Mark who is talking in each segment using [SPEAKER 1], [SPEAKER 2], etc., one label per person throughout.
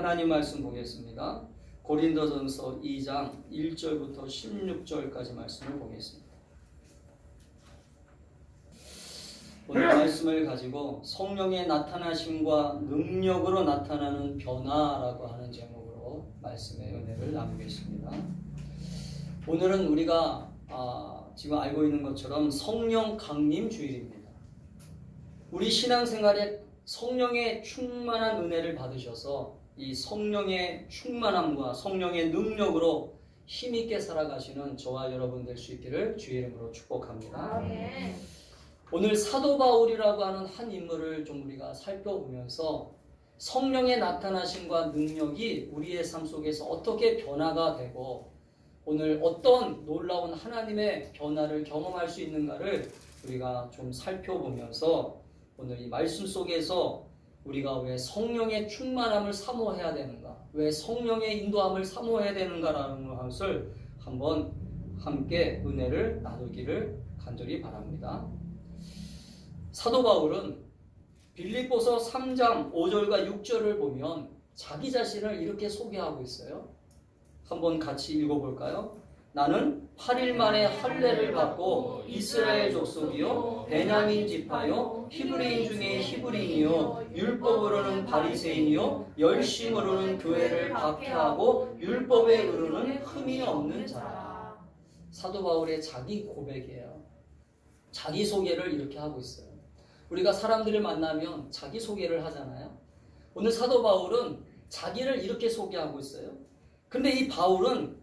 [SPEAKER 1] 하나님 말씀 보겠습니다. 고린도전서 2장 1절부터 16절까지 말씀을 보겠습니다. 오늘 말씀을 가지고 성령의 나타나심과 능력으로 나타나는 변화라고 하는 제목으로 말씀의 은혜를 나누겠습니다. 오늘은 우리가 지금 알고 있는 것처럼 성령 강림 주일입니다. 우리 신앙생활에 성령의 충만한 은혜를 받으셔서 이 성령의 충만함과 성령의 능력으로 힘있게 살아가시는 저와 여러분 될 수 있기를 주의 이름으로 축복합니다.
[SPEAKER 2] 아멘.
[SPEAKER 1] 오늘 사도 바울이라고 하는 한 인물을 좀 우리가 살펴보면서 성령의 나타나심과 능력이 우리의 삶 속에서 어떻게 변화가 되고 오늘 어떤 놀라운 하나님의 변화를 경험할 수 있는가를 우리가 좀 살펴보면서 오늘 이 말씀 속에서 우리가 왜 성령의 충만함을 사모해야 되는가, 왜 성령의 인도함을 사모해야 되는가라는 것을 한번 함께 은혜를 나누기를 간절히 바랍니다. 사도 바울은 빌립보서 3장 5절과 6절을 보면 자기 자신을 이렇게 소개하고 있어요. 한번 같이 읽어볼까요? 나는 8일 만에 할례를 받고 이스라엘 족속이요 베냐민 지파요 히브리인 중에 히브리인이요 율법으로는 바리새인이요 열심으로는 교회를 박해하고 율법에 이르는 흠이 없는 자라. 사도 바울의 자기 고백이에요. 자기 소개를 이렇게 하고 있어요. 우리가 사람들을 만나면 자기 소개를 하잖아요. 오늘 사도 바울은 자기를 이렇게 소개하고 있어요. 근데 이 바울은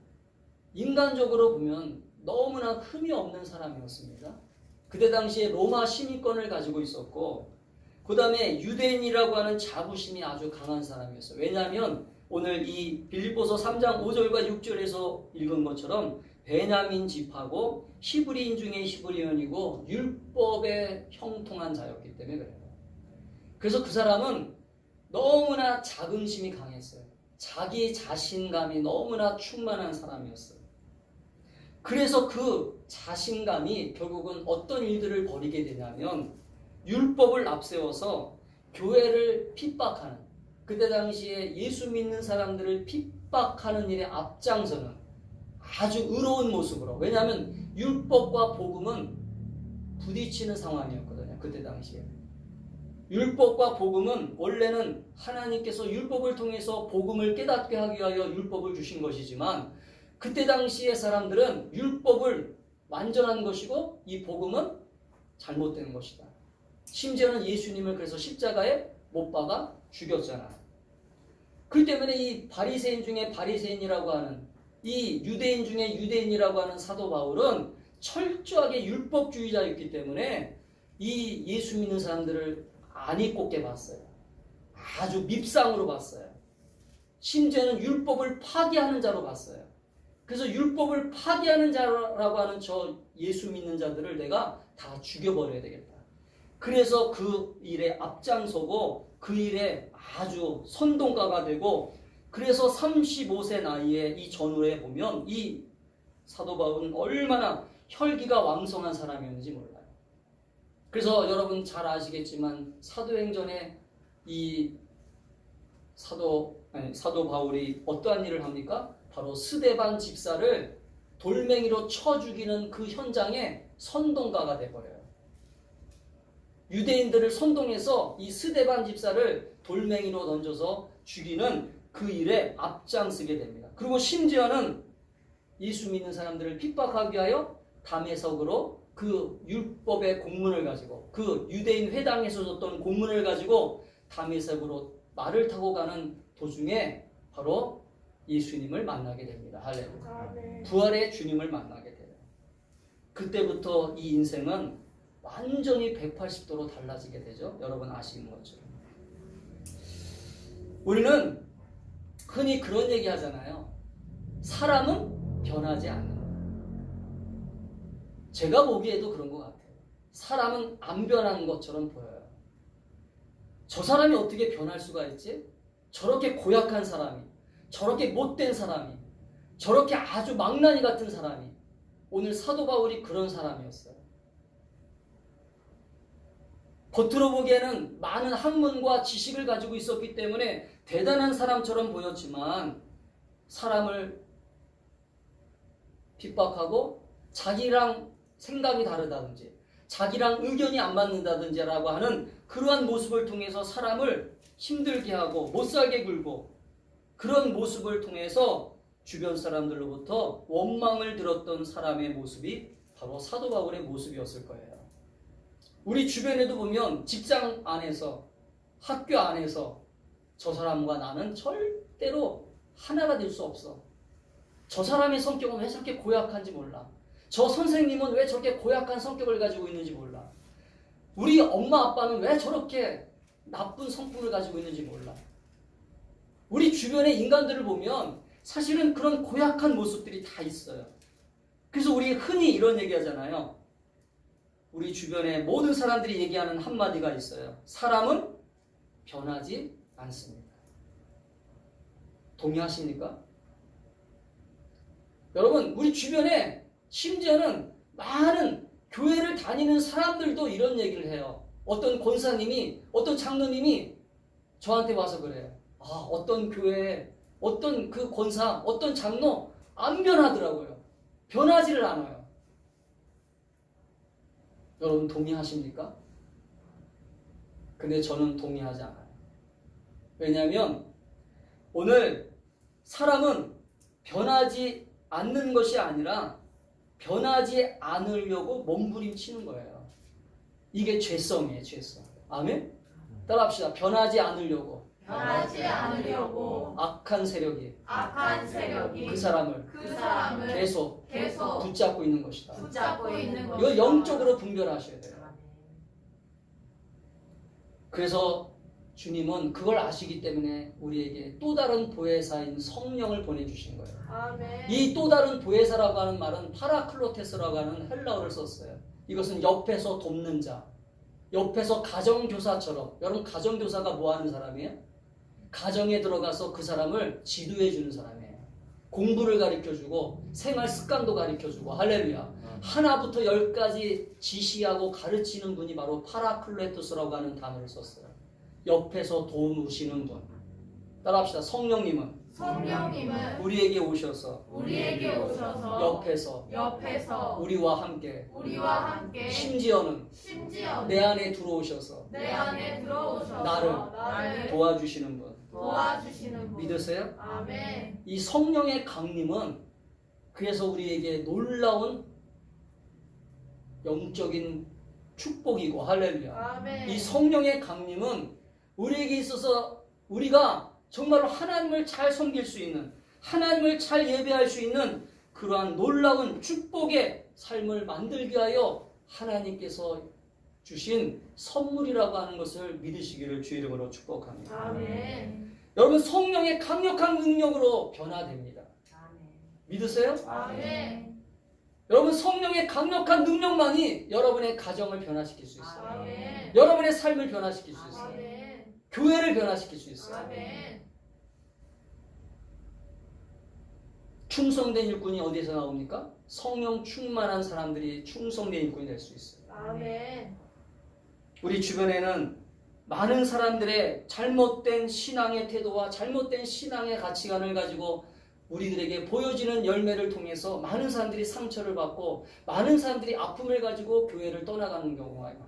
[SPEAKER 1] 인간적으로 보면 너무나 흠이 없는 사람이었습니다. 그때 당시에 로마 시민권을 가지고 있었고 그 다음에 유대인이라고 하는 자부심이 아주 강한 사람이었어요. 왜냐하면 오늘 이 빌립보서 3장 5절과 6절에서 읽은 것처럼 베냐민 지파고 히브리인 중에 히브리인이고 율법에 형통한 자였기 때문에 그래요. 그래서 그 사람은 너무나 자긍심이 강했어요. 자기 자신감이 너무나 충만한 사람이었어요. 그래서 그 자신감이 결국은 어떤 일들을 벌이게 되냐면 율법을 앞세워서 교회를 핍박하는, 그때 당시에 예수 믿는 사람들을 핍박하는 일에 앞장서는 아주 의로운 모습으로, 왜냐하면 율법과 복음은 부딪히는 상황이었거든요. 그때 당시에 율법과 복음은 원래는 하나님께서 율법을 통해서 복음을 깨닫게 하기 위하여 율법을 주신 것이지만 그때 당시의 사람들은 율법을 완전한 것이고 이 복음은 잘못된 것이다. 심지어는 예수님을 그래서 십자가에 못 박아 죽였잖아요. 그렇기 때문에 이 바리새인 중에 바리새인이라고 하는, 이 유대인 중에 유대인이라고 하는 사도 바울은 철저하게 율법주의자였기 때문에 이 예수 믿는 사람들을 안이 꼽게 봤어요. 아주 밉상으로 봤어요. 심지어는 율법을 파기하는 자로 봤어요. 그래서 율법을 파기하는 자라고 하는 저 예수 믿는 자들을 내가 다 죽여버려야 되겠다. 그래서 그 일에 앞장서고 그 일에 아주 선동가가 되고, 그래서 35세 나이에 이 전후에 보면 이 사도 바울은 얼마나 혈기가 왕성한 사람이었는지 몰라요. 그래서 여러분 잘 아시겠지만 사도행전에 이 사도 바울이 어떠한 일을 합니까? 바로 스데반 집사를 돌멩이로 쳐 죽이는 그 현장에 선동가가 돼버려요. 유대인들을 선동해서 이 스데반 집사를 돌멩이로 던져서 죽이는 그 일에 앞장서게 됩니다. 그리고 심지어는 예수 믿는 사람들을 핍박하기 위하여 담에석으로 그 율법의 공문을 가지고, 그 유대인 회당에서 줬던 공문을 가지고 담에석으로 말을 타고 가는 도중에 바로 예수님을 만나게 됩니다. 할렐루야. 부활의 주님을 만나게 돼요. 그때부터 이 인생은 완전히 180도로 달라지게 되죠. 여러분 아시는 것처럼. 우리는 흔히 그런 얘기 하잖아요. 사람은 변하지 않는다. 제가 보기에도 그런 것 같아요. 사람은 안 변하는 것처럼 보여요. 저 사람이 어떻게 변할 수가 있지? 저렇게 고약한 사람이, 저렇게 못된 사람이, 저렇게 아주 망나니 같은 사람이. 오늘 사도 바울이 그런 사람이었어요. 겉으로 보기에는 많은 학문과 지식을 가지고 있었기 때문에 대단한 사람처럼 보였지만 사람을 핍박하고 자기랑 생각이 다르다든지 자기랑 의견이 안 맞는다든지 라고 하는 그러한 모습을 통해서 사람을 힘들게 하고 못살게 굴고 그런 모습을 통해서 주변 사람들로부터 원망을 들었던 사람의 모습이 바로 사도 바울의 모습이었을 거예요. 우리 주변에도 보면 직장 안에서 학교 안에서 저 사람과 나는 절대로 하나가 될 수 없어. 저 사람의 성격은 왜 저렇게 고약한지 몰라. 저 선생님은 왜 저렇게 고약한 성격을 가지고 있는지 몰라. 우리 엄마 아빠는 왜 저렇게 나쁜 성품을 가지고 있는지 몰라. 우리 주변의 인간들을 보면 사실은 그런 고약한 모습들이 다 있어요. 그래서 우리 흔히 이런 얘기 하잖아요. 우리 주변의 모든 사람들이 얘기하는 한마디가 있어요. 사람은 변하지 않습니다. 동의하십니까? 여러분, 우리 주변에 심지어는 많은 교회를 다니는 사람들도 이런 얘기를 해요. 어떤 권사님이, 어떤 장로님이 저한테 와서 그래요. 어떤 교회에, 어떤 그 권사, 어떤 장로 안 변하더라고요. 변하지를 않아요. 여러분 동의하십니까? 근데 저는 동의하지 않아요. 왜냐하면 오늘 사람은 변하지 않는 것이 아니라 변하지 않으려고 몸부림치는 거예요. 이게 죄성이에요, 죄성. 아멘? 따라합시다. 변하지 않으려고.
[SPEAKER 2] 변하지 않으려고
[SPEAKER 1] 악한 세력이
[SPEAKER 2] 그
[SPEAKER 1] 사람을 계속 붙잡고 있는 것이다. 이거 영적으로 분별하셔야 돼요. 그래서 주님은 그걸 아시기 때문에 우리에게 또 다른 보혜사인 성령을 보내주신 거예요.
[SPEAKER 2] 아멘.
[SPEAKER 1] 이 또 다른 보혜사라고 하는 말은 파라클로테스라고 하는 헬라어를 썼어요. 이것은 옆에서 돕는 자, 옆에서 가정교사처럼. 여러분 가정교사가 뭐 하는 사람이에요? 가정에 들어가서 그 사람을 지도해 주는 사람이에요. 공부를 가르쳐주고 생활 습관도 가르쳐주고 할렐루야. 하나부터 10까지 지시하고 가르치는 분이 바로 파라클레토스라고 하는 단어를 썼어요. 옆에서 도우시는 분. 따라합시다. 성령님은 우리에게 오셔서 옆에서 우리와 함께 심지어는 내 안에 들어오셔서 나를 도와주시는 분. 믿으세요?
[SPEAKER 2] 아멘.
[SPEAKER 1] 이 성령의 강림은 그래서 우리에게 놀라운 영적인 축복이고 할렐루야.
[SPEAKER 2] 아멘.
[SPEAKER 1] 이 성령의 강림은 우리에게 있어서 우리가 정말로 하나님을 잘 섬길 수 있는, 하나님을 잘 예배할 수 있는 그러한 놀라운 축복의 삶을 만들게 하여 하나님께서 주신 선물이라고 하는 것을 믿으시기를 주 이름으로 축복합니다.
[SPEAKER 2] 아멘.
[SPEAKER 1] 여러분 성령의 강력한 능력으로 변화됩니다.
[SPEAKER 2] 아멘.
[SPEAKER 1] 믿으세요?
[SPEAKER 2] 아멘.
[SPEAKER 1] 여러분 성령의 강력한 능력만이 여러분의 가정을 변화시킬 수 있어요.
[SPEAKER 2] 아멘.
[SPEAKER 1] 여러분의 삶을 변화시킬 수 있어요.
[SPEAKER 2] 아멘.
[SPEAKER 1] 교회를 변화시킬 수 있어요.
[SPEAKER 2] 아멘.
[SPEAKER 1] 충성된 일꾼이 어디에서 나옵니까? 성령 충만한 사람들이 충성된 일꾼이 될 수 있어요.
[SPEAKER 2] 아멘.
[SPEAKER 1] 우리 주변에는 많은 사람들의 잘못된 신앙의 태도와 잘못된 신앙의 가치관을 가지고 우리들에게 보여지는 열매를 통해서 많은 사람들이 상처를 받고 많은 사람들이 아픔을 가지고 교회를 떠나가는 경우가 많아요.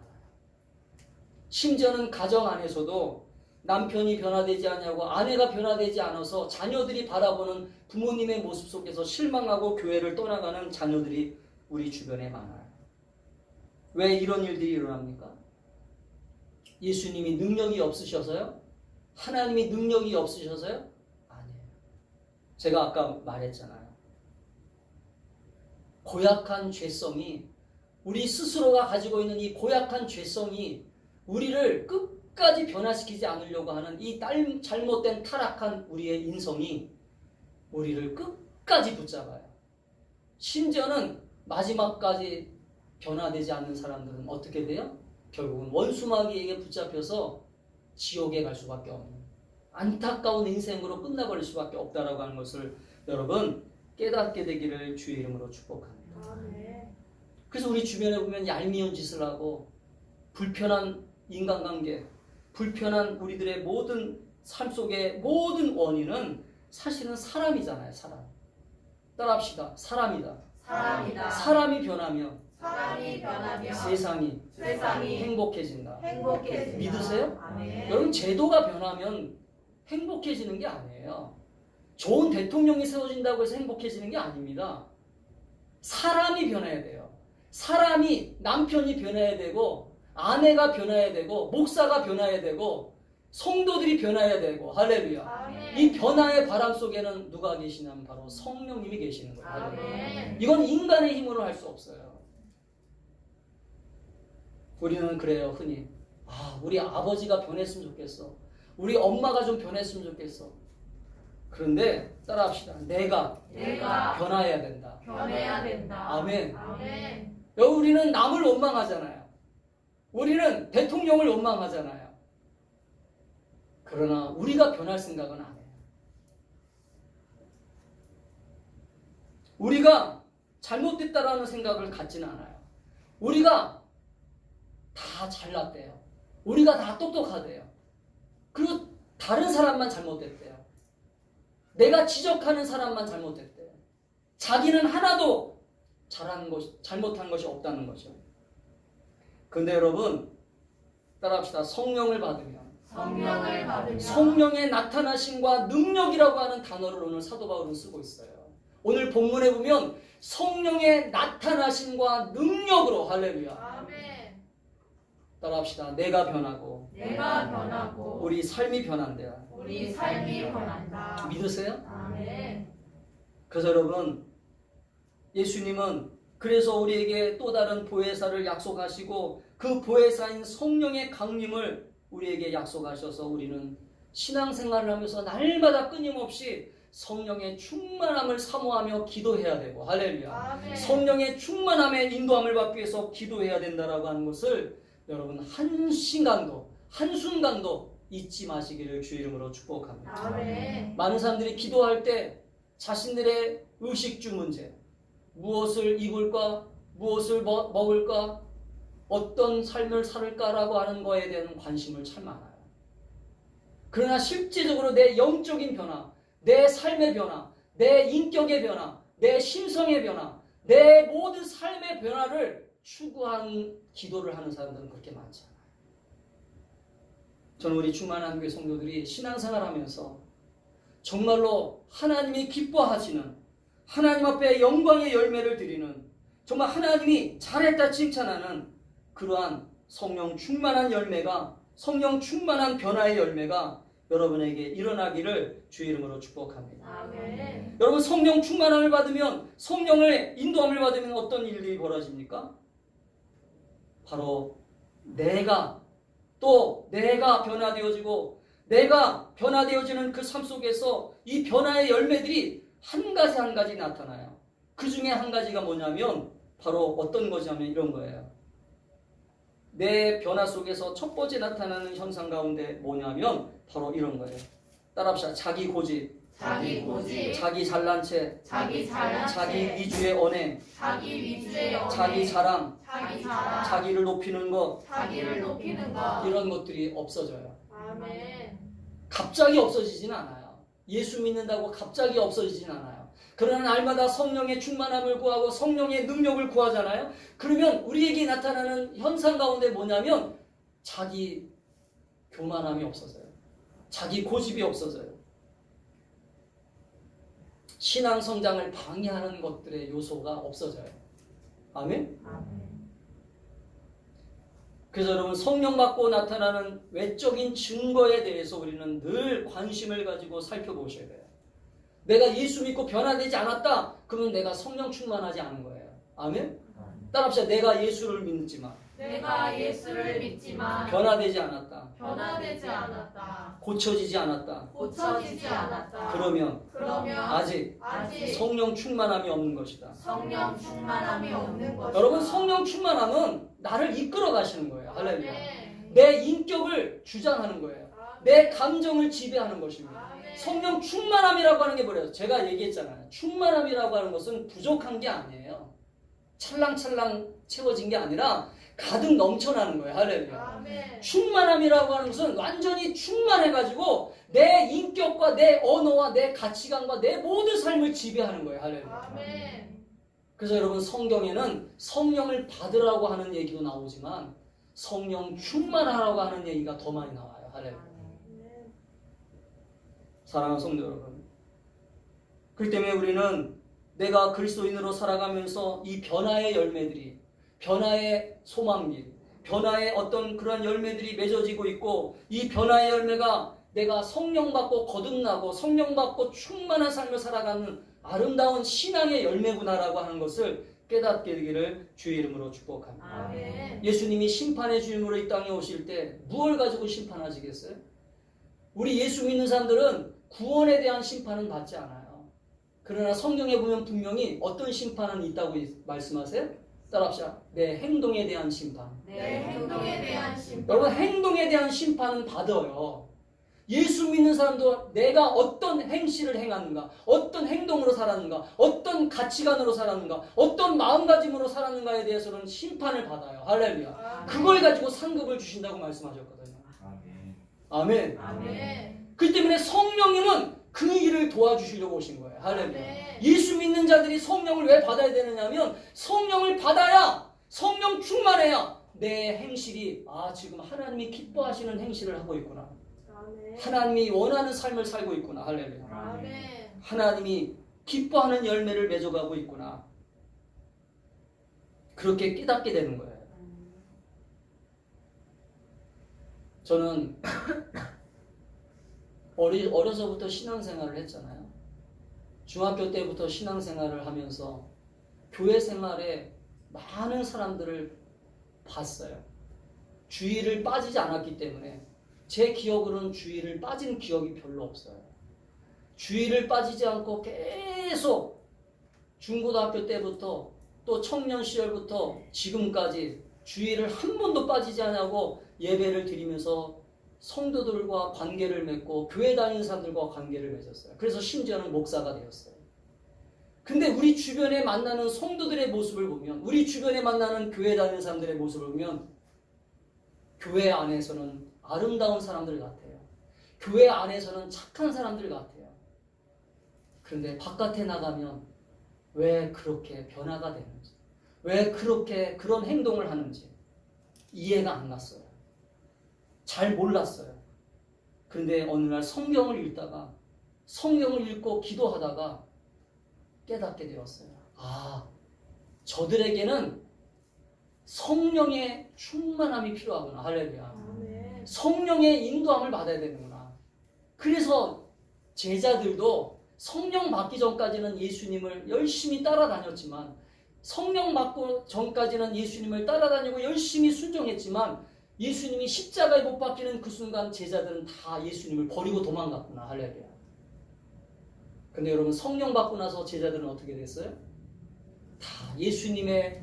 [SPEAKER 1] 심지어는 가정 안에서도 남편이 변화되지 않냐고 아내가 변화되지 않아서 자녀들이 바라보는 부모님의 모습 속에서 실망하고 교회를 떠나가는 자녀들이 우리 주변에 많아요. 왜 이런 일들이 일어납니까? 예수님이 능력이 없으셔서요? 하나님이 능력이 없으셔서요? 아니에요. 제가 아까 말했잖아요. 고약한 죄성이 우리 스스로가 가지고 있는 이 고약한 죄성이 우리를 끝까지 변화시키지 않으려고 하는 이 잘못된 타락한 우리의 인성이 우리를 끝까지 붙잡아요. 심지어는 마지막까지 변화되지 않는 사람들은 어떻게 돼요? 결국은 원수마귀에게 붙잡혀서 지옥에 갈 수밖에 없는 안타까운 인생으로 끝나버릴 수밖에 없다라고 하는 것을 여러분 깨닫게 되기를 주의 이름으로 축복합니다.
[SPEAKER 2] 아멘.
[SPEAKER 1] 그래서 우리 주변에 보면 얄미운 짓을 하고 불편한 인간관계, 불편한 우리들의 모든 삶 속의 모든 원인은 사실은 사람이잖아요. 사람. 따라합시다. 사람이다.
[SPEAKER 2] 사람이다.
[SPEAKER 1] 사람이 변하면
[SPEAKER 2] 사람이 변하며
[SPEAKER 1] 세상이
[SPEAKER 2] 세상이
[SPEAKER 1] 행복해진다.
[SPEAKER 2] 행복해진다.
[SPEAKER 1] 믿으세요?
[SPEAKER 2] 아멘.
[SPEAKER 1] 여러분, 제도가 변하면 행복해지는 게 아니에요. 좋은 대통령이 세워진다고 해서 행복해지는 게 아닙니다. 사람이 변해야 돼요. 사람이, 남편이 변해야 되고, 아내가 변해야 되고, 목사가 변해야 되고, 성도들이 변해야 되고, 할렐루야.
[SPEAKER 2] 아멘.
[SPEAKER 1] 이 변화의 바람 속에는 누가 계시냐면 바로 성령님이 계시는 거예요.
[SPEAKER 2] 아멘.
[SPEAKER 1] 이건 인간의 힘으로 할 수 없어요. 우리는 그래요, 흔히. 우리 아버지가 변했으면 좋겠어. 우리 엄마가 좀 변했으면 좋겠어. 그런데 따라합시다. 내가 변화해야 된다.
[SPEAKER 2] 변해야 된다.
[SPEAKER 1] 아멘.
[SPEAKER 2] 아멘.
[SPEAKER 1] 우리는 남을 원망하잖아요. 우리는 대통령을 원망하잖아요. 그러나 우리가 변할 생각은 안 해요. 우리가 잘못됐다라는 생각을 갖지는 않아요. 우리가 다 잘났대요. 우리가 다 똑똑하대요. 그리고 다른 사람만 잘못됐대요. 내가 지적하는 사람만 잘못됐대요. 자기는 하나도 잘못한 것이 없다는 거죠. 근데 여러분, 따라합시다. 성령을 받으면 성령의 나타나심과 능력이라고 하는 단어를 오늘 사도 바울은 쓰고 있어요. 오늘 본문에 보면 성령의 나타나심과 능력으로, 할렐루야.
[SPEAKER 2] 아멘.
[SPEAKER 1] 따라합시다. 내가 변하고 우리 삶이 변한대요.
[SPEAKER 2] 우리 삶이 변한다.
[SPEAKER 1] 믿으세요?
[SPEAKER 2] 아멘.
[SPEAKER 1] 그래서 여러분, 예수님은 그래서 우리에게 또 다른 보혜사를 약속하시고 그 보혜사인 성령의 강림을 우리에게 약속하셔서 우리는 신앙생활을 하면서 날마다 끊임없이 성령의 충만함을 사모하며 기도해야 되고, 할렐루야.
[SPEAKER 2] 아멘.
[SPEAKER 1] 성령의 충만함에 인도함을 받기 위해서 기도해야 된다라고 하는 것을 여러분 한순간도 잊지 마시기를 주 이름으로 축복합니다.
[SPEAKER 2] 아멘.
[SPEAKER 1] 많은 사람들이 기도할 때 자신들의 의식주 문제, 무엇을 입을까, 무엇을 먹을까, 어떤 삶을 살까라고 하는 거에 대한 관심을 참 많아요. 그러나 실제적으로 내 영적인 변화, 내 삶의 변화, 내 인격의 변화, 내 심성의 변화, 내 모든 삶의 변화를 추구하는 기도를 하는 사람들은 그렇게 많지 않아요. 저는 우리 충만한 교회 성도들이 신앙생활하면서 정말로 하나님이 기뻐하시는, 하나님 앞에 영광의 열매를 드리는, 정말 하나님이 잘했다 칭찬하는 그러한 성령 충만한 열매가, 성령 충만한 변화의 열매가 여러분에게 일어나기를 주의 이름으로 축복합니다.
[SPEAKER 2] 아멘.
[SPEAKER 1] 여러분, 성령 충만함을 받으면, 성령의 인도함을 받으면 어떤 일들이 벌어집니까? 바로 내가 변화되어지고, 내가 변화되어지는 그 삶 속에서 이 변화의 열매들이 한 가지 한 가지 나타나요. 그 중에 한 가지가 뭐냐면 바로 어떤 거냐면 이런 거예요. 내 변화 속에서 첫 번째 나타나는 현상 가운데 뭐냐면 바로 이런 거예요. 따라합시다. 자기 고집, 자기 잘난 채, 자기 위주의 언행, 자기 자랑, 자기를 높이는 것, 이런 것들이 없어져요.
[SPEAKER 2] 아멘.
[SPEAKER 1] 갑자기 없어지진 않아요. 예수 믿는다고 갑자기 없어지진 않아요. 그러나 날마다 성령의 충만함을 구하고 성령의 능력을 구하잖아요. 그러면 우리에게 나타나는 현상 가운데 뭐냐면 자기 교만함이 없어져요. 자기 고집이 없어져요. 신앙 성장을 방해하는 것들의 요소가 없어져요. 아멘? 그래서 여러분, 성령 받고 나타나는 외적인 증거에 대해서 우리는 늘 관심을 가지고 살펴보셔야 돼요. 내가 예수 믿고 변화되지 않았다? 그러면 내가 성령 충만하지 않은 거예요. 아멘? 따라합시다. 내가 예수를 믿지만 변화되지 않았다. 고쳐지지 않았다. 그러면 아직 성령 충만함이 없는 것이다. 여러분, 성령 충만함은 나를 이끌어 가시는 거예요. 할렐루야. 내 인격을 주장하는 거예요. 내 감정을 지배하는 것입니다. 성령 충만함이라고 하는 게 뭐래요? 제가 얘기했잖아요. 충만함이라고 하는 것은 부족한 게 아니에요. 찰랑찰랑 채워진 게 아니라 가득 넘쳐나는 거예요. 할렐루야.
[SPEAKER 2] 아멘.
[SPEAKER 1] 충만함이라고 하는 것은 완전히 충만해가지고 내 인격과 내 언어와 내 가치관과 내 모든 삶을 지배하는 거예요. 할렐루야.
[SPEAKER 2] 아멘.
[SPEAKER 1] 그래서 여러분 성경에는 성령을 받으라고 하는 얘기도 나오지만 성령 충만하라고 하는 얘기가 더 많이 나와요. 할렐루야. 사랑하는 성도 여러분, 그렇기 때문에 우리는 내가 그리스도인으로 살아가면서 이 변화의 열매들이, 변화의 소망길, 변화의 어떤 그런 열매들이 맺어지고 있고, 이 변화의 열매가 내가 성령 받고 거듭나고 성령 받고 충만한 삶을 살아가는 아름다운 신앙의 열매구나라고 하는 것을 깨닫게 되기를 주의 이름으로 축복합니다.
[SPEAKER 2] 아멘.
[SPEAKER 1] 예수님이 심판의 주님으로 이 땅에 오실 때 무엇을 가지고 심판하시겠어요? 우리 예수 믿는 사람들은 구원에 대한 심판은 받지 않아요. 그러나 성경에 보면 분명히 어떤 심판은 있다고 말씀하세요? 따라합시다. 내 행동에 대한 심판.
[SPEAKER 2] 내 행동에 대한 심판.
[SPEAKER 1] 여러분, 행동에 대한 심판은 받아요. 예수 믿는 사람도 내가 어떤 행실을 행하는가, 어떤 행동으로 살았는가, 어떤 가치관으로 살았는가, 어떤 마음가짐으로 살았는가에 대해서는 심판을 받아요. 할렐루야. 그걸 가지고 상급을 주신다고 말씀하셨거든요. 아멘.
[SPEAKER 2] 아멘.
[SPEAKER 1] 그렇기 때문에 성령님은 그 일을 도와주시려고 오신 거예요. 할렐루야.
[SPEAKER 2] 아멘.
[SPEAKER 1] 예수 믿는 자들이 성령을 왜 받아야 되느냐면 성령을 받아야, 성령 충만해야 내 행실이 지금 하나님이 기뻐하시는 행실을 하고 있구나.
[SPEAKER 2] 아멘.
[SPEAKER 1] 하나님이 원하는 삶을 살고 있구나. 할렐루야.
[SPEAKER 2] 아멘.
[SPEAKER 1] 하나님이 기뻐하는 열매를 맺어가고 있구나. 그렇게 깨닫게 되는 거예요. 저는 어려서부터 신앙생활을 했잖아요. 중학교 때부터 신앙생활을 하면서 교회 생활에 많은 사람들을 봤어요. 주의를 빠지지 않았기 때문에 제 기억으로는 주의를 빠진 기억이 별로 없어요. 주의를 빠지지 않고 계속 중고등학교 때부터 또 청년 시절부터 지금까지 주의를 한 번도 빠지지 않고 예배를 드리면서 성도들과 관계를 맺고 교회 다니는 사람들과 관계를 맺었어요. 그래서 심지어는 목사가 되었어요. 근데 우리 주변에 만나는 성도들의 모습을 보면, 우리 주변에 만나는 교회 다니는 사람들의 모습을 보면 교회 안에서는 아름다운 사람들 같아요. 교회 안에서는 착한 사람들 같아요. 그런데 바깥에 나가면 왜 그렇게 변화가 되는지, 왜 그렇게 그런 행동을 하는지 이해가 안 갔어요. 잘 몰랐어요. 그런데 어느 날 성경을 읽다가, 성경을 읽고 기도하다가 깨닫게 되었어요. 저들에게는 성령의 충만함이 필요하구나. 할렐루야.
[SPEAKER 2] 아멘.
[SPEAKER 1] 성령의 인도함을 받아야 되는구나. 그래서 제자들도 성령 받기 전까지는 예수님을 열심히 따라다녔지만, 성령 받고 전까지는 예수님을 따라다니고 열심히 순종했지만, 예수님이 십자가에 못 박히는 그 순간 제자들은 다 예수님을 버리고 도망갔구나. 할렐루야. 근데 여러분, 성령 받고 나서 제자들은 어떻게 됐어요? 다 예수님의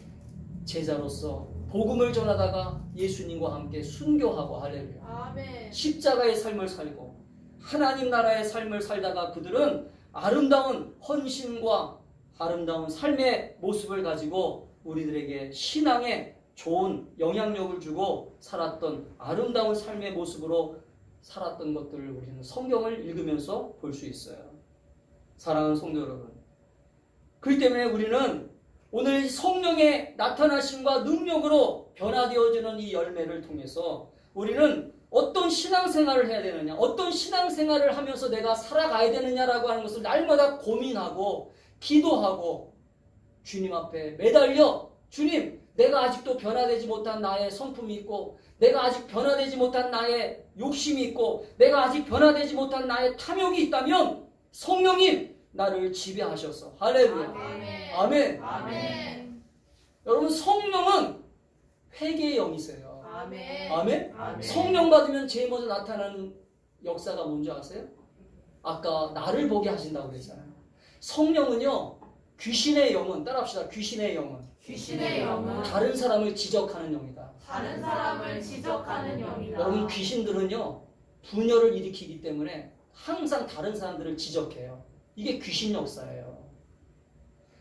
[SPEAKER 1] 제자로서 복음을 전하다가 예수님과 함께 순교하고, 할렐루야.
[SPEAKER 2] 아멘.
[SPEAKER 1] 십자가의 삶을 살고 하나님 나라의 삶을 살다가 그들은 아름다운 헌신과 아름다운 삶의 모습을 가지고 우리들에게 신앙의 좋은 영향력을 주고 살았던 아름다운 삶의 모습으로 살았던 것들을 우리는 성경을 읽으면서 볼 수 있어요. 사랑하는 성도 여러분, 그렇기 때문에 우리는 오늘 성령의 나타나심과 능력으로 변화되어지는 이 열매를 통해서 우리는 어떤 신앙생활을 해야 되느냐, 어떤 신앙생활을 하면서 내가 살아가야 되느냐라고 하는 것을 날마다 고민하고 기도하고 주님 앞에 매달려, 주님, 내가 아직도 변화되지 못한 나의 성품이 있고, 내가 아직 변화되지 못한 나의 욕심이 있고, 내가 아직 변화되지 못한 나의 탐욕이 있다면 성령님 나를 지배하셔서. 할렐루야.
[SPEAKER 2] 아멘.
[SPEAKER 1] 아멘.
[SPEAKER 2] 아멘.
[SPEAKER 1] 여러분, 성령은 회개의 영이세요.
[SPEAKER 2] 아멘.
[SPEAKER 1] 아멘.
[SPEAKER 2] 아멘.
[SPEAKER 1] 성령 받으면 제일 먼저 나타나는 역사가 뭔지 아세요? 아까 나를 보게 하신다고 그랬잖아요. 성령은요, 귀신의 영은, 따라합시다. 귀신의 영은
[SPEAKER 2] 귀신의 영은
[SPEAKER 1] 다른 사람을 지적하는 영이다.
[SPEAKER 2] 다른 사람을 지적하는 영이다.
[SPEAKER 1] 여러분, 귀신들은요, 분열을 일으키기 때문에 항상 다른 사람들을 지적해요. 이게 귀신 역사예요.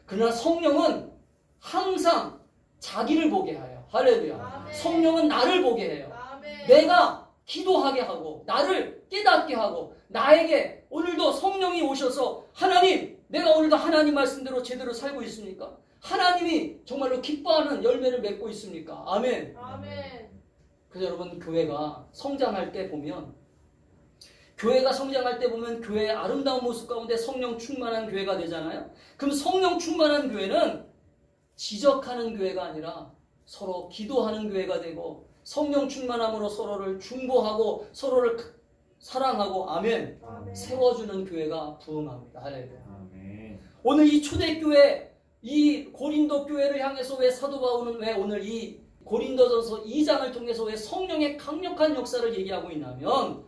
[SPEAKER 1] 그러나 성령은 항상 자기를 보게 해요. 할렐루야.
[SPEAKER 2] 아멘.
[SPEAKER 1] 성령은 나를 보게 해요.
[SPEAKER 2] 아멘.
[SPEAKER 1] 내가 기도하게 하고 나를 깨닫게 하고 나에게 오늘도 성령이 오셔서 하나님, 내가 오늘도 하나님 말씀대로 제대로 살고 있습니까? 하나님이 정말로 기뻐하는 열매를 맺고 있습니까? 아멘.
[SPEAKER 2] 아멘.
[SPEAKER 1] 그래서 여러분, 교회가 성장할 때 보면 교회의 아름다운 모습 가운데 성령 충만한 교회가 되잖아요. 그럼 성령 충만한 교회는 지적하는 교회가 아니라 서로 기도하는 교회가 되고 성령 충만함으로 서로를 중보하고 서로를 사랑하고 아멘.
[SPEAKER 2] 아멘.
[SPEAKER 1] 세워주는 교회가 부흥합니다. 할렐루야.
[SPEAKER 3] 아멘.
[SPEAKER 1] 오늘 이 초대교회, 이 고린도 교회를 향해서 왜 사도 바울은 왜 오늘 이 고린도전서 2장을 통해서 왜 성령의 강력한 역사를 얘기하고 있냐면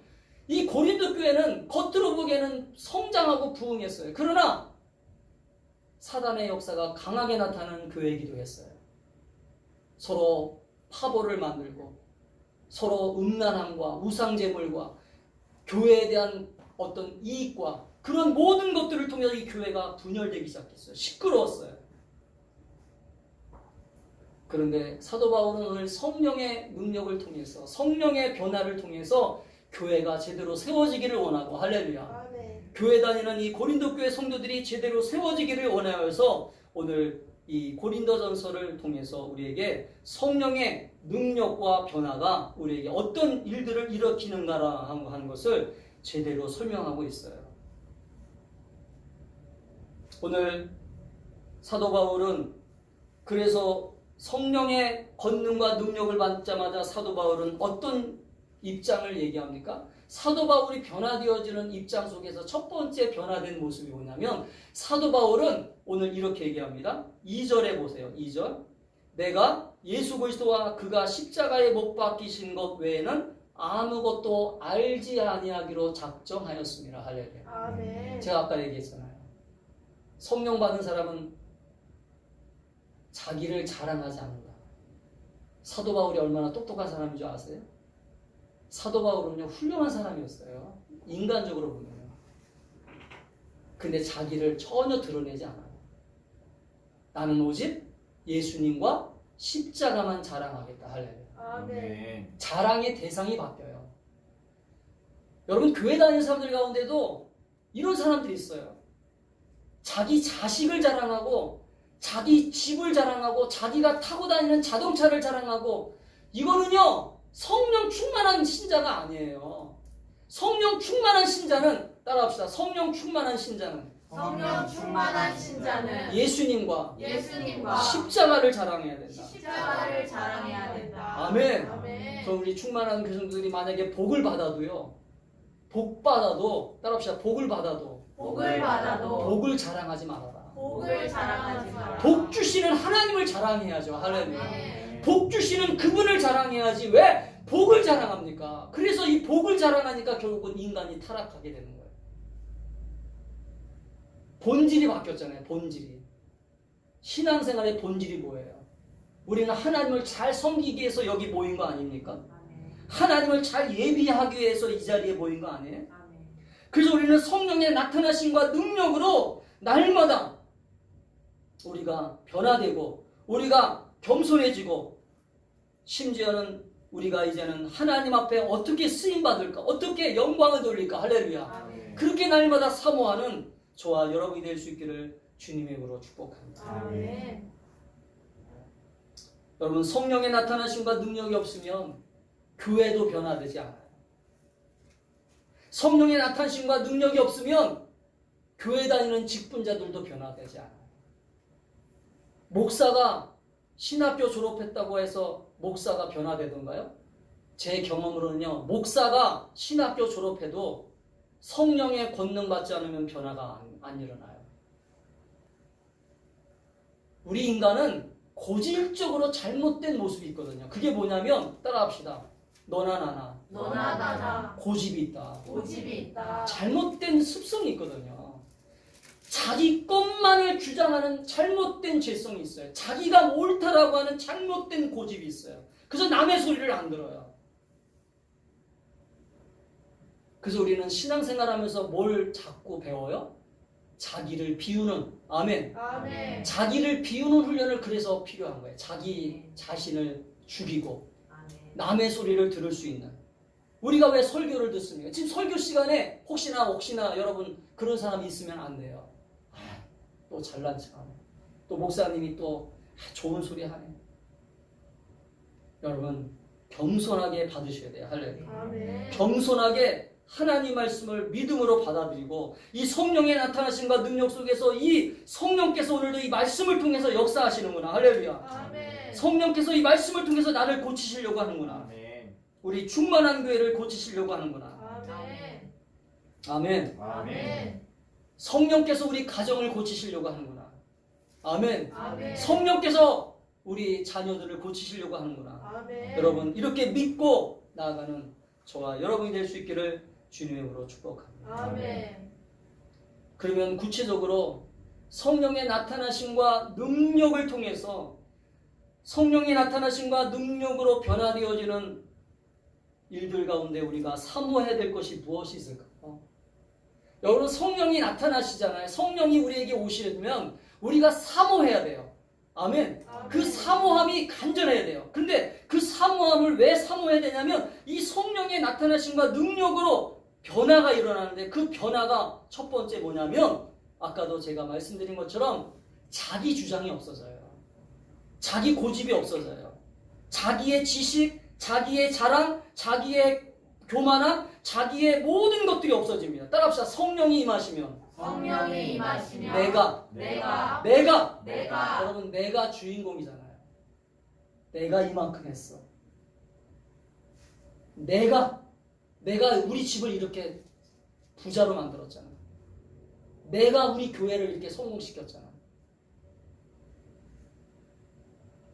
[SPEAKER 1] 이 고린도 교회는 겉으로 보기에는 성장하고 부흥했어요. 그러나 사단의 역사가 강하게 나타나는 교회이기도 했어요. 서로 파벌을 만들고 서로 음란함과 우상제물과 교회에 대한 어떤 이익과 그런 모든 것들을 통해서 이 교회가 분열되기 시작했어요. 시끄러웠어요. 그런데 사도 바울은 오늘 성령의 능력을 통해서 성령의 변화를 통해서 교회가 제대로 세워지기를 원하고 할렐루야.
[SPEAKER 2] 아멘.
[SPEAKER 1] 교회 다니는 이 고린도 교회 성도들이 제대로 세워지기를 원하여서 오늘 이 고린도전서를 통해서 우리에게 성령의 능력과 변화가 우리에게 어떤 일들을 일으키는가 하는 것을 제대로 설명하고 있어요. 오늘 사도 바울은 그래서 성령의 권능과 능력을 받자마자 사도 바울은 어떤 입장을 얘기합니까? 사도 바울이 변화되어지는 입장 속에서 첫 번째 변화된 모습이 뭐냐면 사도 바울은 오늘 이렇게 얘기합니다. 2절에 보세요. 2절. 내가 예수 그리스도와 그가 십자가에 못 박히신 것 외에는 아무것도 알지 아니하기로 작정하였습니다. 할렐루야.
[SPEAKER 2] 아멘.
[SPEAKER 1] 제가 아까 얘기했잖아요. 성령 받은 사람은 자기를 자랑하지 않는다. 사도 바울이 얼마나 똑똑한 사람인 줄 아세요? 사도 바울은요, 훌륭한 사람이었어요. 인간적으로 보면. 근데 자기를 전혀 드러내지 않아요. 나는 오직 예수님과 십자가만 자랑하겠다. 할렐루야.
[SPEAKER 2] 아멘.
[SPEAKER 1] 자랑의 대상이 바뀌어요. 여러분, 교회 다니는 사람들 가운데도 이런 사람들이 있어요. 자기 자식을 자랑하고 자기 집을 자랑하고 자기가 타고 다니는 자동차를 자랑하고 이거는요, 성령 충만한 신자가 아니에요. 성령 충만한 신자는 따라합시다. 성령 충만한 신자는
[SPEAKER 2] 성령 충만한 신자는
[SPEAKER 1] 예수님과
[SPEAKER 2] 예수님과
[SPEAKER 1] 십자가를 자랑해야 된다.
[SPEAKER 2] 십자가를 자랑해야 된다.
[SPEAKER 1] 아멘.
[SPEAKER 2] 아멘.
[SPEAKER 1] 그럼 우리 충만한 교성들이 만약에 복을 받아도요, 복 받아도 따라합시다. 복을 받아도
[SPEAKER 2] 복을 받아도
[SPEAKER 1] 복을 자랑하지 말아라.
[SPEAKER 2] 복을 자랑하지 마라.
[SPEAKER 1] 복 주시는 하나님을 자랑해야죠. 할렐루야.
[SPEAKER 2] 아멘.
[SPEAKER 1] 복 주시는 그분을 자랑해야지 왜 복을 자랑합니까? 그래서 이 복을 자랑하니까 결국은 인간이 타락하게 되는 거예요. 본질이 바뀌었잖아요. 본질이. 신앙생활의 본질이 뭐예요? 우리는 하나님을 잘 섬기기 위해서 여기 모인 거 아닙니까? 하나님을 잘 예비하기 위해서 이 자리에 모인 거 아니에요? 그래서 우리는 성령의 나타나심과 능력으로 날마다 우리가 변화되고 우리가 겸손해지고 심지어는 우리가 이제는 하나님 앞에 어떻게 쓰임받을까, 어떻게 영광을 돌릴까, 할렐루야.
[SPEAKER 2] 아멘.
[SPEAKER 1] 그렇게 날마다 사모하는 저와 여러분이 될 수 있기를 주님의 이름으로 축복합니다.
[SPEAKER 2] 아멘.
[SPEAKER 1] 여러분, 성령의 나타나심과 능력이 없으면 교회도 변화되지 않아요. 성령의 나타나심과 능력이 없으면 교회 다니는 직분자들도 변화되지 않아요. 목사가 신학교 졸업했다고 해서 목사가 변화되던가요? 제 경험으로는요, 목사가 신학교 졸업해도 성령의 권능 받지 않으면 변화가 안 일어나요. 우리 인간은 고질적으로 잘못된 모습이 있거든요. 그게 뭐냐면 따라합시다. 너나 나나
[SPEAKER 2] 너나 나나
[SPEAKER 1] 고집이 있다.
[SPEAKER 2] 고집이 있다.
[SPEAKER 1] 잘못된 습성이 있거든요. 자기 것만을 주장하는 잘못된 죄성이 있어요. 자기가 옳다라고 하는 잘못된 고집이 있어요. 그래서 남의 소리를 안 들어요. 그래서 우리는 신앙생활하면서 뭘 자꾸 배워요? 자기를 비우는, 아멘.
[SPEAKER 2] 아멘.
[SPEAKER 1] 자기를 비우는 훈련을 그래서 필요한 거예요. 자기 자신을 죽이고
[SPEAKER 2] 아멘.
[SPEAKER 1] 남의 소리를 들을 수 있는, 우리가 왜 설교를 듣습니까? 지금 설교 시간에 혹시나 여러분 그런 사람이 있으면 안 돼요. 또 잘난 척하네. 또 목사님이 또 좋은 소리 하네. 여러분 겸손하게 받으셔야 돼요. 할렐루야.
[SPEAKER 2] 아멘.
[SPEAKER 1] 겸손하게 하나님 말씀을 믿음으로 받아들이고 이 성령의 나타나심과 능력 속에서 이 성령께서 오늘도 이 말씀을 통해서 역사하시는구나. 할렐루야.
[SPEAKER 2] 아멘.
[SPEAKER 1] 성령께서 이 말씀을 통해서 나를 고치시려고 하는구나.
[SPEAKER 3] 아멘.
[SPEAKER 1] 우리 충만한 교회를 고치시려고 하는구나.
[SPEAKER 2] 아멘.
[SPEAKER 1] 아멘.
[SPEAKER 2] 아멘.
[SPEAKER 1] 성령께서 우리 가정을 고치시려고 하는구나. 아멘.
[SPEAKER 2] 아멘.
[SPEAKER 1] 성령께서 우리 자녀들을 고치시려고 하는구나.
[SPEAKER 2] 아멘.
[SPEAKER 1] 여러분 이렇게 믿고 나아가는 저와 여러분이 될 수 있기를 주님의 이름으로 축복합니다.
[SPEAKER 2] 아멘.
[SPEAKER 1] 그러면 구체적으로 성령의 나타나심과 능력을 통해서 성령의 나타나심과 능력으로 변화되어지는 일들 가운데 우리가 사모해야 될 것이 무엇이 있을까요? 여러분 성령이 나타나시잖아요. 성령이 우리에게 오시려면 우리가 사모해야 돼요. 아멘. 그 사모함이 간절해야 돼요. 근데 그 사모함을 왜 사모해야 되냐면 이 성령의 나타나심과 능력으로 변화가 일어나는데 그 변화가 첫 번째 뭐냐면 아까도 제가 말씀드린 것처럼 자기 주장이 없어져요. 자기 고집이 없어져요. 자기의 지식, 자기의 자랑, 자기의 교만함, 자기의 모든 것들이 없어집니다. 따라합시다. 성령이 임하시면
[SPEAKER 2] 성령이 임하시면
[SPEAKER 1] 내가 여러분 내가 주인공이잖아요. 내가 이만큼 했어. 내가 우리 집을 이렇게 부자로 만들었잖아. 내가 우리 교회를 이렇게 성공시켰잖아.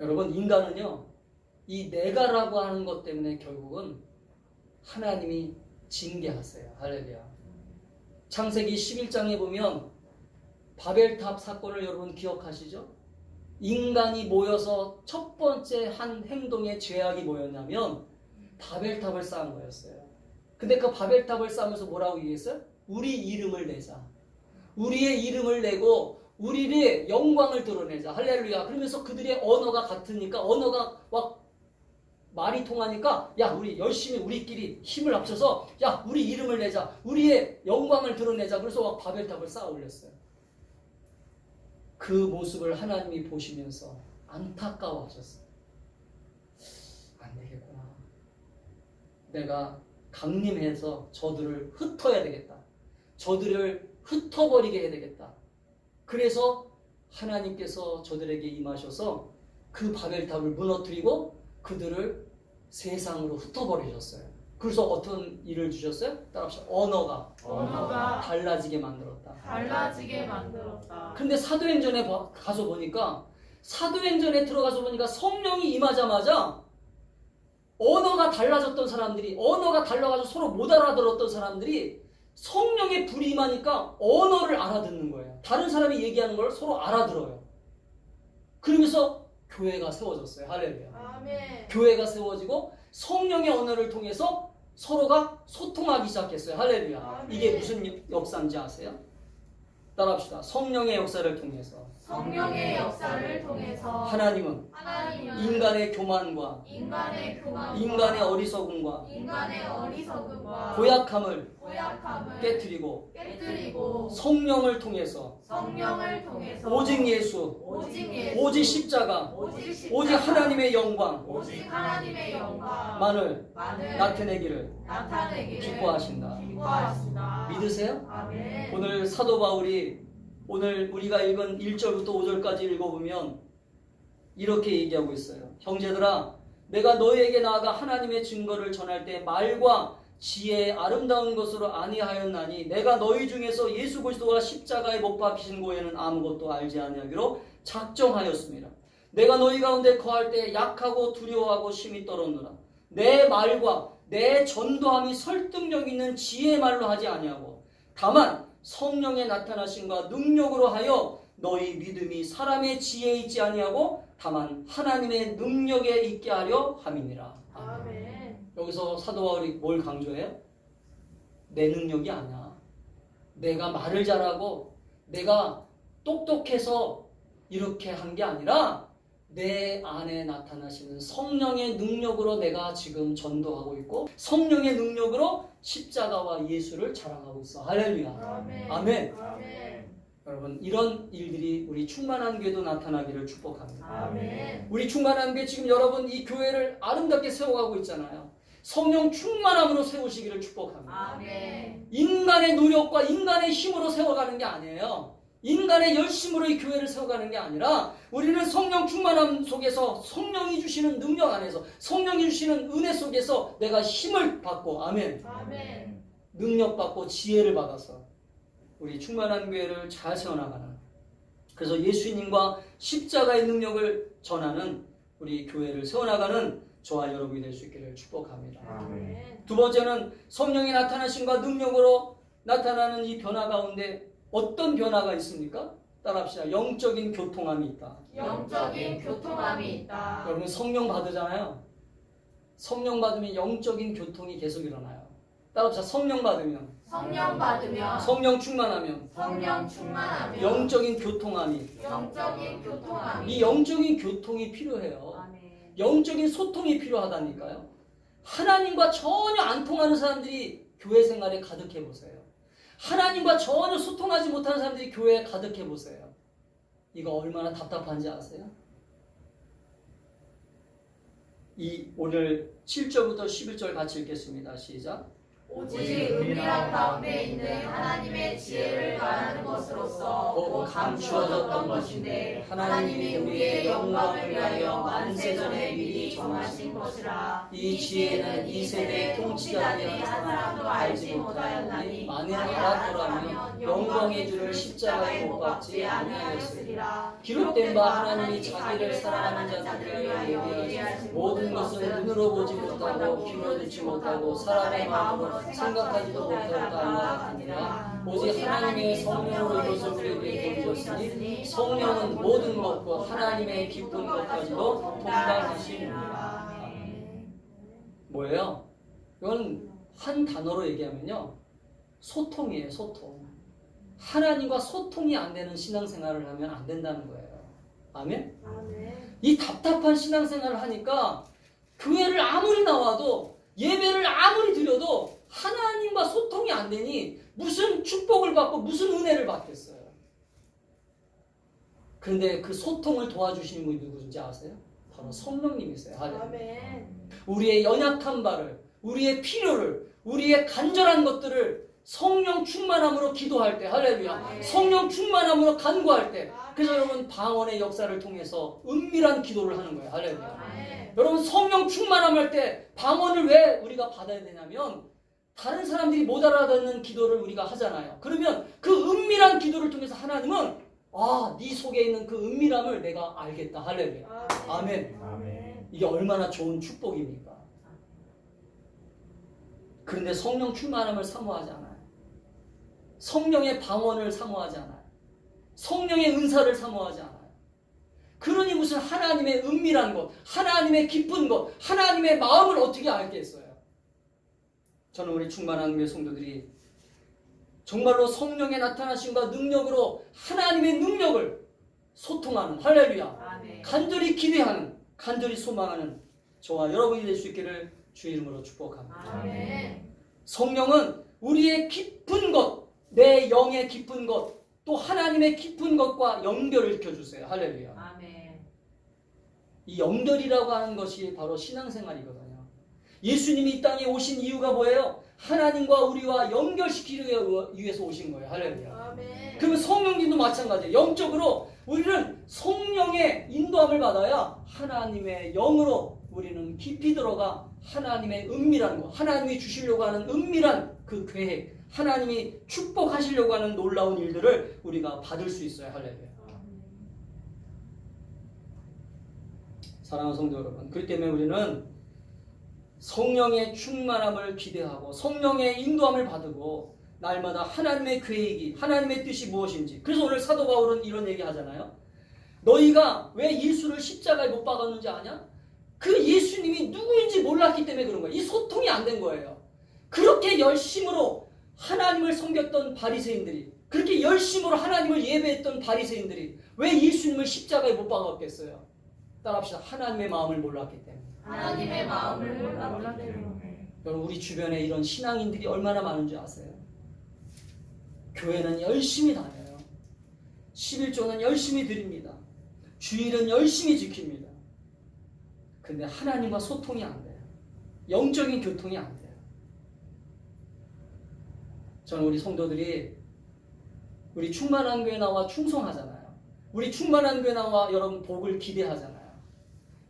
[SPEAKER 1] 여러분 인간은요 이 내가라고 하는 것 때문에 결국은 하나님이 징계하세요. 할렐루야. 창세기 11장에 보면 바벨탑 사건을 여러분 기억하시죠? 인간이 모여서 첫 번째 한 행동의 죄악이 뭐였냐면 바벨탑을 쌓은 거였어요. 근데 그 바벨탑을 쌓으면서 뭐라고 얘기했어요? 우리 이름을 내자. 우리의 이름을 내고 우리의 영광을 드러내자. 할렐루야. 그러면서 그들의 언어가 같으니까 언어가 막 말이 통하니까 야 우리 열심히 우리끼리 힘을 합쳐서 야 우리 이름을 내자. 우리의 영광을 드러내자. 그래서 막 바벨탑을 쌓아 올렸어요. 그 모습을 하나님이 보시면서 안타까워하셨어요. 안 되겠구나. 내가 강림해서 저들을 흩어야 되겠다. 저들을 흩어버리게 해야 되겠다. 그래서 하나님께서 저들에게 임하셔서 그 바벨탑을 무너뜨리고 그들을 세상으로 흩어버리셨어요. 그래서 어떤 일을 주셨어요? 따라합시다. 언어가 달라지게 만들었다.
[SPEAKER 2] 근데
[SPEAKER 1] 사도행전에 가서 보니까 사도행전에 들어가서 보니까 성령이 임하자마자 언어가 달라졌던 사람들이 언어가 달라가지고 서로 못 알아들었던 사람들이 성령의 불이 임하니까 언어를 알아듣는 거예요. 다른 사람이 얘기하는 걸 서로 알아들어요. 그러면서 교회가 세워졌어요. 할렐루야.
[SPEAKER 2] 아멘.
[SPEAKER 1] 교회가 세워지고 성령의 언어를 통해서 서로가 소통하기 시작했어요. 할렐루야.
[SPEAKER 2] 아멘.
[SPEAKER 1] 이게 무슨 역사인지 아세요? 따라합시다. 성령의 역사를 통해서
[SPEAKER 2] 성령의 역사를 통해서
[SPEAKER 1] 하나님은 인간의 교만과 인간의 어리석음과 고약함을 깨뜨리고 성령을 통해서 오직 예수, 오직 십자가, 오직 하나님의 영광만을 나타내기를 기뻐하신다. 믿으세요?
[SPEAKER 2] 아멘.
[SPEAKER 1] 오늘 사도 바울이 오늘 우리가 읽은 1절부터 5절까지 읽어보면 이렇게 얘기하고 있어요. 형제들아, 내가 너희에게 나아가 하나님의 증거를 전할 때 말과 지혜의 아름다운 것으로 아니하였나니 내가 너희 중에서 예수 그리스도가 십자가에 못 박히신 고에는 아무것도 알지 아니하기로 작정하였습니다. 내가 너희 가운데 거할 때 약하고 두려워하고 심히 떨었노라. 내 말과 내 전도함이 설득력 있는 지혜의 말로 하지 아니하고 다만 성령의 나타나심과 능력으로 하여 너희 믿음이 사람의 지혜에 있지 아니하고 다만 하나님의 능력에 있게 하려 함이니라.
[SPEAKER 2] 아멘.
[SPEAKER 1] 여기서 사도 바울이 뭘 강조해요? 내 능력이 아니야. 내가 말을 잘하고 내가 똑똑해서 이렇게 한 게 아니라 내 안에 나타나시는 성령의 능력으로 내가 지금 전도하고 있고 성령의 능력으로 십자가와 예수를 자랑하고 있어. 할렐루야.
[SPEAKER 2] 아멘.
[SPEAKER 1] 아멘.
[SPEAKER 2] 아멘.
[SPEAKER 1] 여러분 이런 일들이 우리 충만한 교회도 나타나기를 축복합니다.
[SPEAKER 2] 아멘.
[SPEAKER 1] 우리 충만한 교회 지금 여러분 이 교회를 아름답게 세워가고 있잖아요. 성령 충만함으로 세우시기를 축복합니다.
[SPEAKER 2] 아멘.
[SPEAKER 1] 인간의 노력과 인간의 힘으로 세워가는 게 아니에요. 인간의 열심으로 이 교회를 세워가는 게 아니라 우리는 성령 충만함 속에서 성령이 주시는 능력 안에서 성령이 주시는 은혜 속에서 내가 힘을 받고 아멘.
[SPEAKER 2] 아멘.
[SPEAKER 1] 능력 받고 지혜를 받아서 우리 충만한 교회를 잘 세워나가는 그래서 예수님과 십자가의 능력을 전하는 우리 교회를 세워나가는 저와 여러분이 될 수 있기를 축복합니다.
[SPEAKER 2] 아멘.
[SPEAKER 1] 두 번째는 성령이 나타나심과 능력으로 나타나는 이 변화 가운데 어떤 변화가 있습니까? 따라합시다. 영적인 교통함이 있다.
[SPEAKER 2] 영적인 교통함이 있다.
[SPEAKER 1] 여러분 성령 받으잖아요. 성령 받으면 영적인 교통이 계속 일어나요. 따라합시다. 성령 받으면
[SPEAKER 2] 성령 받으면
[SPEAKER 1] 성령 충만하면
[SPEAKER 2] 성령 충만하면
[SPEAKER 1] 영적인 교통함이
[SPEAKER 2] 영적인 교통함이
[SPEAKER 1] 이 영적인 교통이 필요해요.
[SPEAKER 2] 아멘.
[SPEAKER 1] 영적인 소통이 필요하다니까요. 하나님과 전혀 안 통하는 사람들이 교회 생활에 가득해 보세요. 하나님과 전혀 소통하지 못하는 사람들이 교회에 가득해 보세요. 이거 얼마나 답답한지 아세요? 오늘 7절부터 11절 같이 읽겠습니다. 시작.
[SPEAKER 2] 오직 은밀한 가운데 있는 하나님의 지혜를 말하는 것으로서 곧 감추어졌던 것인데 하나님이 우리의 영광을 위하여 만세전에 미리 정하신 것이라. 이 지혜는 이 세대의 통치자들이 한 사람도 알지 못하였나니 만일 알았더라면 영광의 주를 십자가에 못 박지 아니하였으리라.
[SPEAKER 1] 기록된 바 하나님이 자기를 사랑하는 자들을 위하여 예비하신 모든 것은 눈으로 보지 못하고 귀로 듣지 못하고 사람의 마음으로 생각하지도 못하였다 하니라. 오직 하나님의 성령으로 이것을 우리에게 보여주셨으니 성령은 모든 것과 하나님의 기쁜 것까지도 동감하시느니라. 뭐예요? 이건 한 단어로 얘기하면요, 소통이에요. 소통. 하나님과 소통이 안 되는 신앙생활을 하면 안 된다는 거예요. 아멘?
[SPEAKER 2] 아멘.
[SPEAKER 1] 이 답답한 신앙생활을 하니까 교회를 아무리 나와도 예배를 아무리 드려도 하나님과 소통이 안 되니 무슨 축복을 받고 무슨 은혜를 받겠어요. 그런데 그 소통을 도와주시는 분이 누구인지 아세요? 바로 성령님이세요.
[SPEAKER 2] 아멘.
[SPEAKER 1] 우리의 연약한 바를, 우리의 필요를, 우리의 간절한 것들을 성령 충만함으로 기도할 때, 할렐루야. 성령 충만함으로 간구할 때, 그래서 여러분 방언의 역사를 통해서 은밀한 기도를 하는 거예요. 할렐루야. 여러분 성령 충만함 할 때 방언을 왜 우리가 받아야 되냐면 다른 사람들이 못 알아듣는 기도를 우리가 하잖아요. 그러면 그 은밀한 기도를 통해서 하나님은 네 속에 있는 그 은밀함을 내가 알겠다. 할렐루야. 아멘.
[SPEAKER 2] 아멘.
[SPEAKER 1] 이게 얼마나 좋은 축복입니까? 그런데 성령 충만함을 사모하지 않아요. 성령의 방언을 사모하지 않아요. 성령의 은사를 사모하지 않아요. 그러니 무슨 하나님의 은밀한 것, 하나님의 기쁜 것, 하나님의 마음을 어떻게 알겠어요? 저는 우리 충만한 교회 성도들이 정말로 성령의 나타나심과 능력으로 하나님의 능력을 소통하는, 할렐루야,
[SPEAKER 2] 아멘.
[SPEAKER 1] 간절히 기대하는, 간절히 소망하는 저와 여러분이 될 수 있기를 주의 이름으로 축복합니다.
[SPEAKER 2] 아멘.
[SPEAKER 1] 성령은 우리의 깊은 것, 내 영의 깊은 것, 또 하나님의 깊은 것과 연결을 시켜주세요. 할렐루야.
[SPEAKER 2] 아멘.
[SPEAKER 1] 이 연결이라고 하는 것이 바로 신앙생활이거든요. 예수님이 이 땅에 오신 이유가 뭐예요? 하나님과 우리와 연결시키기 위해서 오신 거예요. 할렐루야.
[SPEAKER 2] 아멘.
[SPEAKER 1] 그러면 성령님도 마찬가지예요. 영적으로 우리는 성령의 인도함을 받아야 하나님의 영으로 우리는 깊이 들어가 하나님의 은밀한 것, 하나님이 주시려고 하는 은밀한 그 계획, 하나님이 축복하시려고 하는 놀라운 일들을 우리가 받을 수 있어요. 할렐루야. 사랑하는 성도 여러분, 그렇기 때문에 우리는 성령의 충만함을 기대하고 성령의 인도함을 받고 날마다 하나님의 계획이, 하나님의 뜻이 무엇인지. 그래서 오늘 사도 바울은 이런 얘기 하잖아요. 너희가 왜 예수를 십자가에 못 박았는지 아냐? 그 예수님이 누구인지 몰랐기 때문에 그런 거예요. 이 소통이 안 된 거예요. 그렇게 열심으로 하나님을 섬겼던 바리새인들이, 그렇게 열심으로 하나님을 예배했던 바리새인들이 왜 예수님을 십자가에 못 박았겠어요? 따라합시다. 하나님의 마음을 몰랐기 때문에.
[SPEAKER 2] 하나님의 마음을 몰랐기 때문에.
[SPEAKER 1] 여러분 우리 주변에 이런 신앙인들이 얼마나 많은지 아세요? 교회는 열심히 다녀요. 11조는 열심히 드립니다. 주일은 열심히 지킵니다. 근데 하나님과 소통이 안 돼요. 영적인 교통이 안 돼요. 저는 우리 성도들이 우리 충만한 교회 나와 충성하잖아요. 우리 충만한 교회 나와 여러분 복을 기대하잖아요.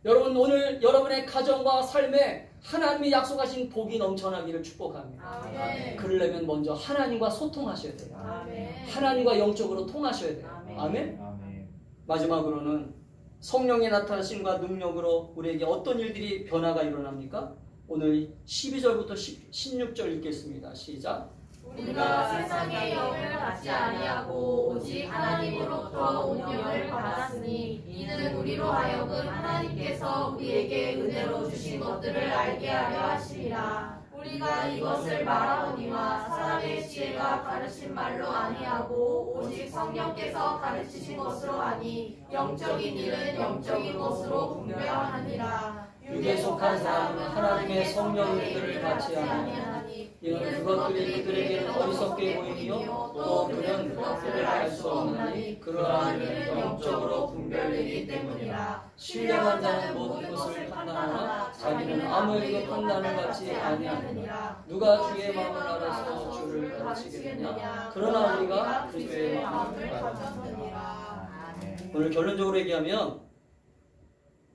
[SPEAKER 1] 여러분 오늘 여러분의 가정과 삶에 하나님이 약속하신 복이 넘쳐나기를 축복합니다.
[SPEAKER 2] 아멘.
[SPEAKER 1] 그러려면 먼저 하나님과 소통하셔야 돼요.
[SPEAKER 2] 아멘.
[SPEAKER 1] 하나님과 영적으로 통하셔야 돼요.
[SPEAKER 2] 아멘.
[SPEAKER 1] 아멘?
[SPEAKER 3] 아멘.
[SPEAKER 1] 마지막으로는 성령의 나타나심과 능력으로 우리에게 어떤 일들이 변화가 일어납니까? 오늘 12절부터 16절 읽겠습니다. 시작.
[SPEAKER 2] 우리가 세상의 영을 받지 아니하고 오직 하나님으로부터 온 영을 받았으니 이는 우리로 하여금 하나님께서 우리에게 은혜로 주신 것들을 알게 하려 하심이라. 우리가 이것을 말하오니와 사람의 지혜가 가르친 말로 아니하고 오직 성령께서 가르치신 것으로 하니 영적인 일은 영적인 것으로 분별하느니라.
[SPEAKER 1] 육에 속한 사람은 하나님의 성령 은혜를 받지 아니하니 이는 그것들이 그들에게는 어리석게 보이며 또 그는 그것들을 알 수 없나니 그러한 일은 영적으로 분별되기 때문이라. 신령한 자는 모든 것을 판단하나 자기는 아무에게 판단을 받지 아니하느니라. 누가 주의 마음을 알아서 주를 가르치겠느냐. 그러나 우리가 그 주의 마음을 가졌느니라. 오늘 결론적으로 얘기하면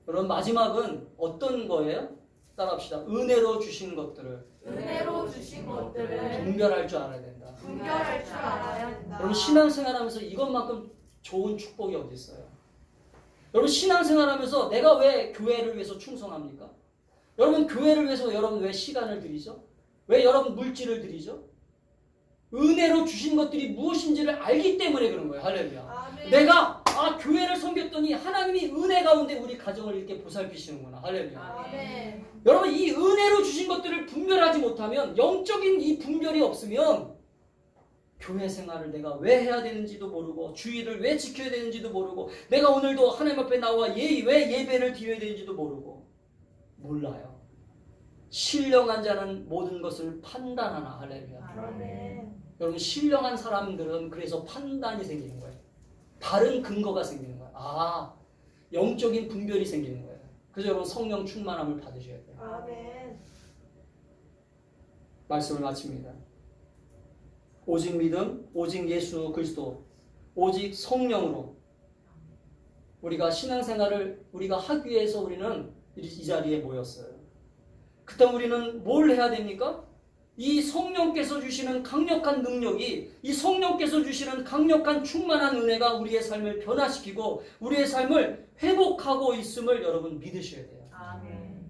[SPEAKER 1] 그럼 마지막은 어떤 거예요? 따라합시다. 은혜로 주신 것들을
[SPEAKER 2] 은혜로 주신 것들을
[SPEAKER 1] 분별할 줄 알아야 된다.
[SPEAKER 2] 분별할 줄 알아야 된다.
[SPEAKER 1] 여러분 신앙생활하면서 이것만큼 좋은 축복이 어디 있어요? 여러분 신앙생활하면서 내가 왜 교회를 위해서 충성합니까? 여러분 교회를 위해서 여러분 왜 시간을 들이죠? 왜 여러분 물질을 들이죠? 은혜로 주신 것들이 무엇인지를 알기 때문에 그런 거예요. 할렐루야.
[SPEAKER 2] 아멘.
[SPEAKER 1] 내가 교회를 섬겼더니 하나님이 은혜 가운데 우리 가정을 이렇게 보살피시는구나. 할렐루야.
[SPEAKER 2] 아멘.
[SPEAKER 1] 여러분 이 은혜로 주신 것들을 분별하지 못하면 영적인 이 분별이 없으면 교회 생활을 내가 왜 해야 되는지도 모르고 주의를 왜 지켜야 되는지도 모르고 내가 오늘도 하나님 앞에 나와 왜 예배를 드려야 되는지도 모르고 몰라요. 신령한 자는 모든 것을 판단하나. 할렐루야.
[SPEAKER 2] 아멘.
[SPEAKER 1] 여러분 신령한 사람들은 그래서 판단이 생기는 거예요. 바른 근거가 생기는 거예요. 영적인 분별이 생기는 거예요. 그래서 여러분 성령 충만함을 받으셔야 돼요.
[SPEAKER 2] 아멘.
[SPEAKER 1] 말씀을 마칩니다. 오직 믿음, 오직 예수 그리스도, 오직 성령으로 우리가 신앙생활을 우리가 하기 위해서 우리는 이 자리에 모였어요. 그때 우리는 뭘 해야 됩니까? 이 성령께서 주시는 강력한 능력이, 이 성령께서 주시는 강력한 충만한 은혜가 우리의 삶을 변화시키고 우리의 삶을 회복하고 있음을 여러분 믿으셔야 돼요.
[SPEAKER 2] 아멘.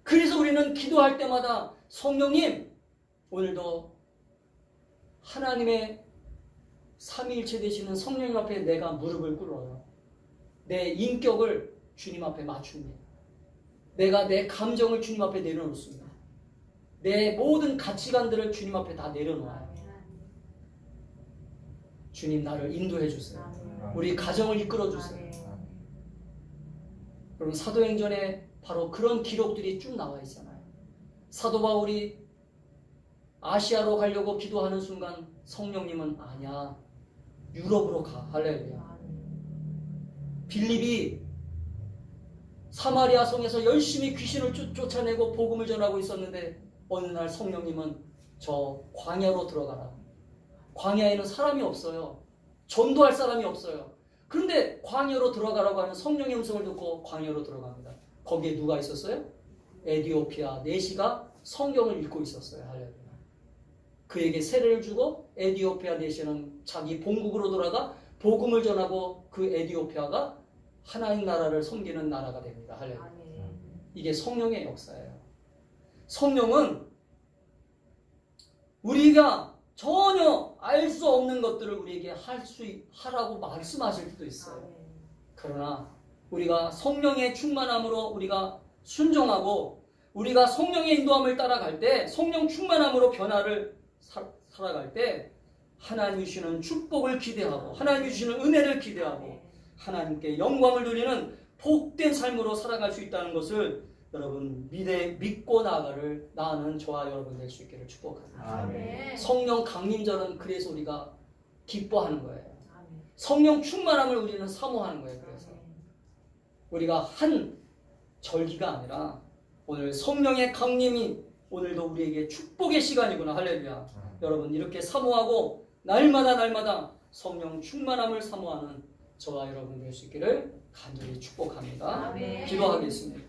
[SPEAKER 1] 그래서 우리는 기도할 때마다 성령님, 오늘도 하나님의 삼위일체 되시는 성령님 앞에 내가 무릎을 꿇어요. 내 인격을 주님 앞에 맞춥니다. 내가 내 감정을 주님 앞에 내려놓습니다. 내 모든 가치관들을 주님 앞에 다 내려놓아요. 주님 나를 인도해 주세요. 우리 가정을 이끌어 주세요. 여러분 사도행전에 바로 그런 기록들이 쭉 나와 있잖아요. 사도 바울이 아시아로 가려고 기도하는 순간 성령님은 아니야, 유럽으로 가. 할렐루야. 빌립이 사마리아 성에서 열심히 귀신을 쫓아내고 복음을 전하고 있었는데 어느 날 성령님은 저 광야로 들어가라. 광야에는 사람이 없어요. 전도할 사람이 없어요. 그런데 광야로 들어가라고 하는 성령의 음성을 듣고 광야로 들어갑니다. 거기에 누가 있었어요? 에디오피아 내시가 성경을 읽고 있었어요. 할렐루야. 그에게 세례를 주고 에디오피아 내시는 자기 본국으로 돌아가 복음을 전하고 그 에디오피아가 하나님 나라를 섬기는 나라가 됩니다. 할렐루야. 이게 성령의 역사예요. 성령은 우리가 전혀 알 수 없는 것들을 우리에게 하라고 말씀하실 수도 있어요. 그러나 우리가 성령의 충만함으로 우리가 순종하고 우리가 성령의 인도함을 따라갈 때, 성령 충만함으로 변화를 살아갈 때 하나님 주시는 축복을 기대하고 하나님 주시는 은혜를 기대하고 하나님께 영광을 돌리는 복된 삶으로 살아갈 수 있다는 것을 여러분 믿고 나아가는 저와 여러분 될 수 있기를 축복합니다.
[SPEAKER 2] 아멘.
[SPEAKER 1] 성령 강림절은 그래서 우리가 기뻐하는 거예요.
[SPEAKER 2] 아멘.
[SPEAKER 1] 성령 충만함을 우리는 사모하는 거예요. 그래서 우리가 한 절기가 아니라 오늘 성령의 강림이 오늘도 우리에게 축복의 시간이구나. 할렐루야. 여러분 이렇게 사모하고 날마다 성령 충만함을 사모하는 저와 여러분 될 수 있기를 간절히 축복합니다.
[SPEAKER 2] 아멘.
[SPEAKER 1] 기도하겠습니다.